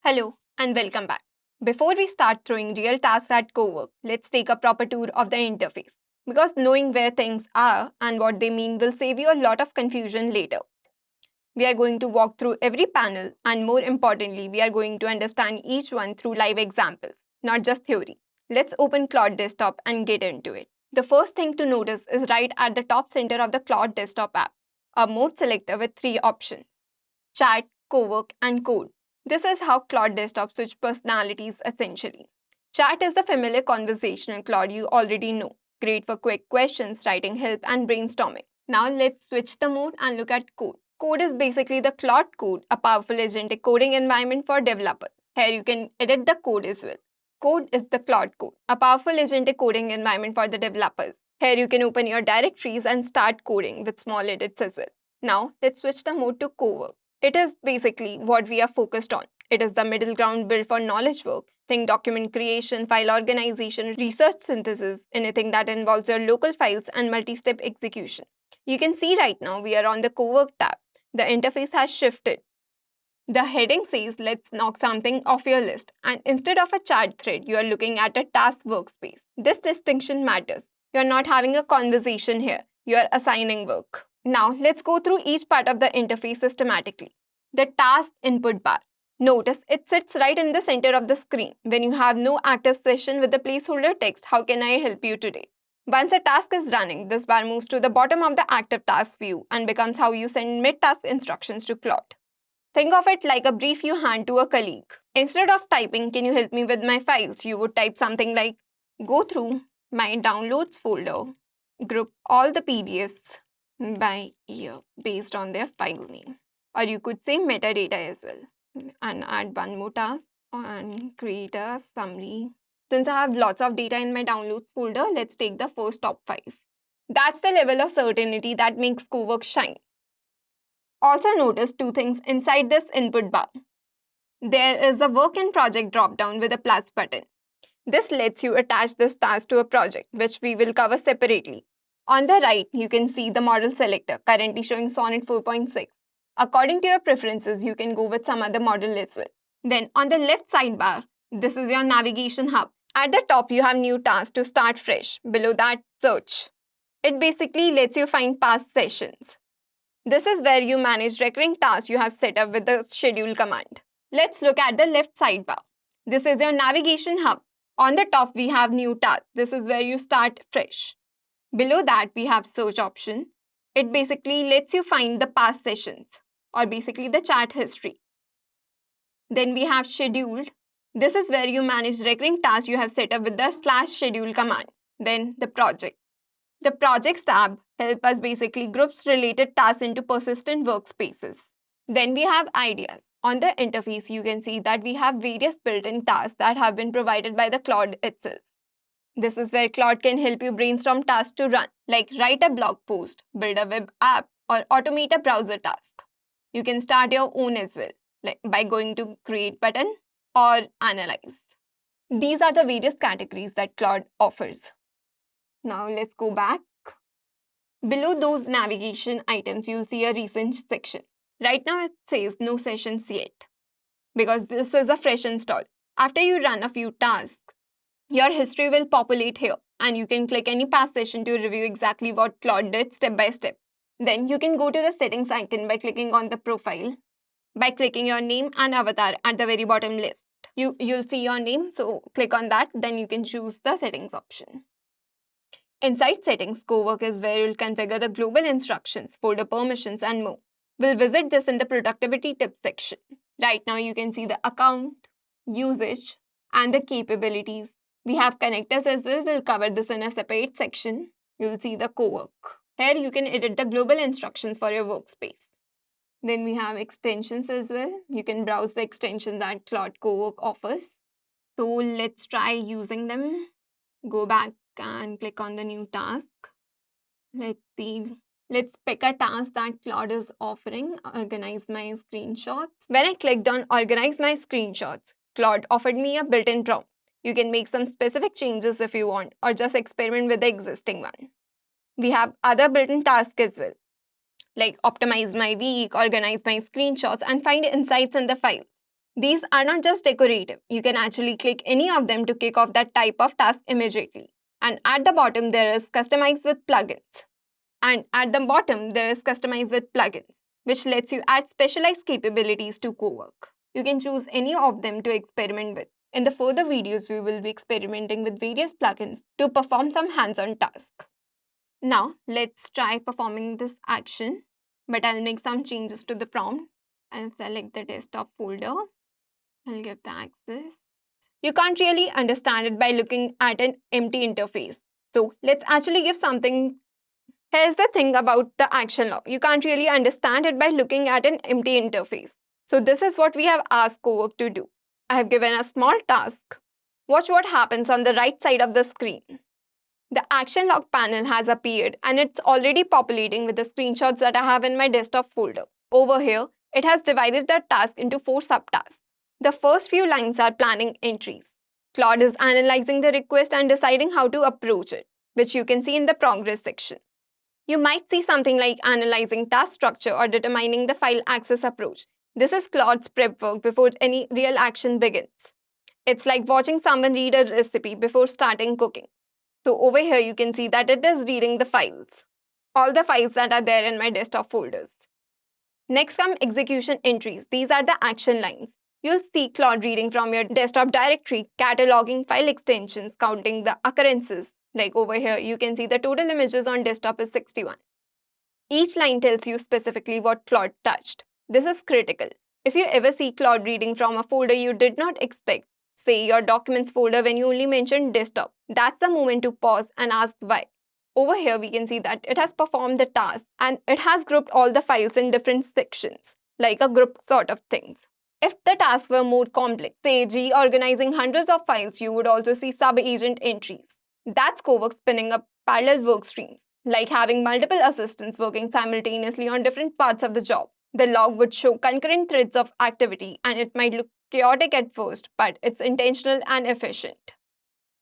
Hello and welcome back. Before we start throwing real tasks at Co-work, let's take a proper tour of the interface. Because knowing where things are and what they mean will save you a lot of confusion later. We are going to walk through every panel, and more importantly, we are going to understand each one through live examples, not just theory. Let's open Claude Desktop and get into it. The first thing to notice is right at the top center of the Claude Desktop app, a mode selector with three options: Chat, Co-work, and Code. This is how Claude Desktop switch personalities essentially. Chat is the familiar conversational Claude you already know, great for quick questions, writing help, and brainstorming. Now let's switch the mode and look at Code. Code is basically the Claude Code, a powerful agentic coding environment for developers. Here you can edit the code as well. Code is the Claude Code, a powerful agentic coding environment for the developers. Here you can open your directories and start coding with small edits as well. Now let's switch the mode to Co-work. It is basically what we are focused on. It is the middle ground built for knowledge work. Think document creation, file organization, research synthesis, anything that involves your local files and multi-step execution. You can see right now we are on the Co-work tab. The interface has shifted. The heading says let's knock something off your list, and instead of a chat thread, you are looking at a task workspace. This distinction matters. You are not having a conversation here, you are assigning work. Now let's go through each part of the interface systematically. The task input bar. Notice it sits right in the center of the screen. When you have no active session with the placeholder text, how can I help you today? Once a task is running, this bar moves to the bottom of the active task view and becomes how you send mid-task instructions to Claude. Think of it like a brief you hand to a colleague. Instead of typing, "Can you help me with my files?" you would type something like, "Go through my downloads folder, group all the PDFs by year based on their file name." Or you could say metadata as well. And add one more task and create a summary. Since I have lots of data in my downloads folder, let's take the first top 5. That's the level of certainty that makes Co-work shine. Also notice two things inside this input bar. There is a work in project dropdown with a plus button. This lets you attach this task to a project, which we will cover separately. On the right, you can see the model selector, currently showing Sonnet 4.6. According to your preferences, you can go with some other model as well. Then on the left sidebar, this is your navigation hub. At the top, you have new tasks to start fresh. Below that, search. It basically lets you find past sessions. This is where you manage recurring tasks you have set up with the schedule command. Let's look at the left sidebar. This is your navigation hub. On the top, we have new tasks. This is where you start fresh. Below that, we have search option. It basically lets you find the past sessions, or basically the chat history. Then we have scheduled. This is where you manage recurring tasks you have set up with the /schedule command. Then the project. The projects tab help us basically groups related tasks into persistent workspaces. Then we have ideas. On the interface, you can see that we have various built-in tasks that have been provided by the Claude itself. This is where Claude can help you brainstorm tasks to run, like write a blog post, build a web app, or automate a browser task. You can start your own as well, like by going to Create button or Analyze. These are the various categories that Claude offers. Now let's go back. Below those navigation items, you'll see a recent section. Right now it says no sessions yet because this is a fresh install. After you run a few tasks, your history will populate here and you can click any past session to review exactly what Claude did step by step. Then you can go to the settings icon by clicking on the profile, by clicking your name and avatar at the very bottom left. You'll see your name, so click on that, then you can choose the settings option. Inside settings, Co-work is where you'll configure the global instructions, folder permissions, and more. We'll visit this in the productivity tips section. Right now, you can see the account, usage, and the capabilities. We have connectors as well. We'll cover this in a separate section. You'll see the Co-work. Here, you can edit the global instructions for your workspace. Then we have extensions as well. You can browse the extension that Claude Co-work offers. So let's try using them. Go back and click on the new task. Let's pick a task that Claude is offering, organize my screenshots. When I clicked on organize my screenshots, Claude offered me a built-in prompt. You can make some specific changes if you want, or just experiment with the existing one. We have other built-in tasks as well, like optimize my week, organize my screenshots, and find insights in the file. These are not just decorative. You can actually click any of them to kick off that type of task immediately. And at the bottom, there is Customize with Plugins. Which lets you add specialized capabilities to Co-work. You can choose any of them to experiment with. In the further videos, we will be experimenting with various plugins to perform some hands-on tasks. Now, let's try performing this action, but I'll make some changes to the prompt. I'll select the desktop folder. I'll give the access. You can't really understand it by looking at an empty interface. So let's actually give something. Here's the thing about the action log. You can't really understand it by looking at an empty interface. So this is what we have asked Co-work to do. I have given a small task. Watch what happens on the right side of the screen. The action log panel has appeared and it's already populating with the screenshots that I have in my desktop folder. Over here, it has divided the task into 4 subtasks. The first few lines are planning entries. Claude is analyzing the request and deciding how to approach it, which you can see in the progress section. You might see something like analyzing task structure or determining the file access approach. This is Claude's prep work before any real action begins. It's like watching someone read a recipe before starting cooking. So over here, you can see that it is reading the files. All the files that are there in my desktop folders. Next come execution entries. These are the action lines. You'll see Claude reading from your desktop directory, cataloging file extensions, counting the occurrences. Like over here, you can see the total images on desktop is 61. Each line tells you specifically what Claude touched. This is critical. If you ever see Claude reading from a folder you did not expect, say your documents folder when you only mentioned desktop, that's the moment to pause and ask why. Over here, we can see that it has performed the task and it has grouped all the files in different sections, like a group sort of things. If the tasks were more complex, say reorganizing hundreds of files, you would also see sub-agent entries. That's Co-work spinning up parallel work streams, like having multiple assistants working simultaneously on different parts of the job. The log would show concurrent threads of activity and it might look chaotic at first, but it's intentional and efficient.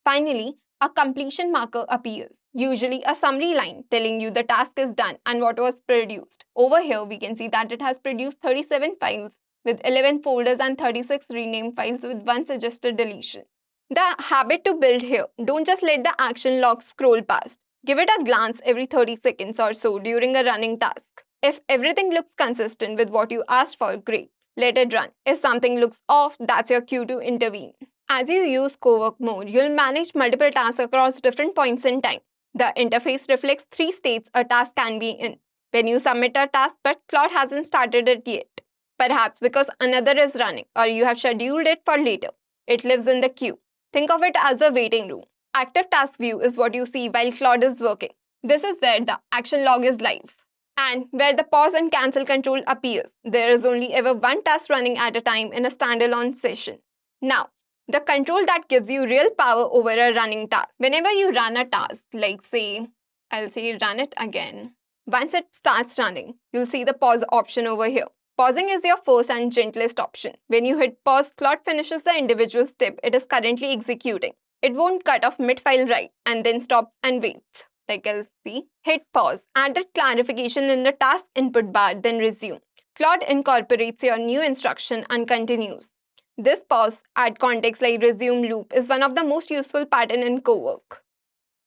Finally, a completion marker appears, usually a summary line telling you the task is done and what was produced. Over here, we can see that it has produced 37 files with 11 folders and 36 renamed files with 1 suggested deletion. The habit to build here, don't just let the action log scroll past. Give it a glance every 30 seconds or so during a running task. If everything looks consistent with what you asked for, great. Let it run. If something looks off, that's your cue to intervene. As you use Co-work mode, you'll manage multiple tasks across different points in time. The interface reflects 3 states a task can be in. When you submit a task but Claude hasn't started it yet, perhaps because another is running or you have scheduled it for later, it lives in the queue. Think of it as a waiting room. Active task view is what you see while Claude is working. This is where the action log is live and where the pause and cancel control appears. There is only ever one task running at a time in a standalone session. Now, the control that gives you real power over a running task. Whenever you run a task, like say, I'll say run it again. Once it starts running, you'll see the pause option over here. Pausing is your first and gentlest option. When you hit pause, Claude finishes the individual step it is currently executing. It won't cut off mid-file write and then stops and waits. Like I'll see, hit pause, add that clarification in the task input bar, then resume. Claude incorporates your new instruction and continues. This pause, add context like resume loop is one of the most useful pattern in Co-work.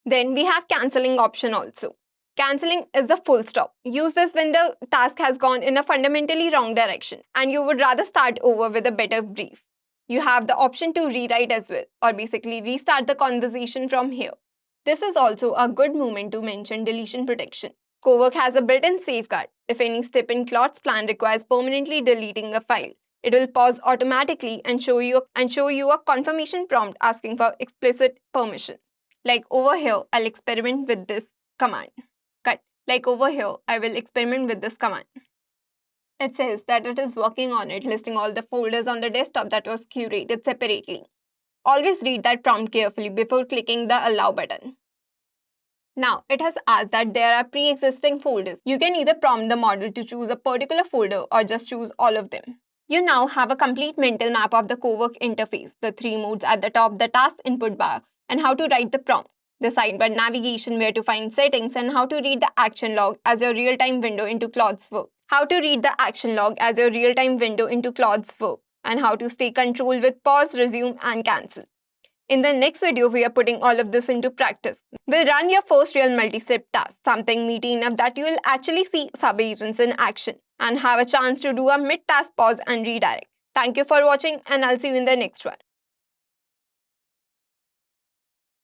Then we have cancelling option also. Cancelling is the full stop. Use this when the task has gone in a fundamentally wrong direction and you would rather start over with a better brief. You have the option to rewrite as well, or basically restart the conversation from here. This is also a good moment to mention deletion protection. Co-work has a built-in safeguard. If any step in Claude's plan requires permanently deleting a file, it will pause automatically and show you a confirmation prompt asking for explicit permission. Like over here, I'll experiment with this command. Like over here, I will experiment with this command. It says that it is working on it, listing all the folders on the desktop that was curated separately. Always read that prompt carefully before clicking the allow button. Now, it has asked that there are pre-existing folders. You can either prompt the model to choose a particular folder or just choose all of them. You now have a complete mental map of the Co-work interface, the 3 modes at the top, the task input bar, and how to write the prompt, the sidebar navigation, where to find settings, and how to read the action log as your real-time window into Claude's work. and how to stay control with pause, resume, and cancel. In the next video, we are putting all of this into practice. We'll run your first real multi-step task, something meaty enough that you will actually see sub-agents in action and have a chance to do a mid-task pause and redirect. Thank you for watching, and I'll see you in the next one.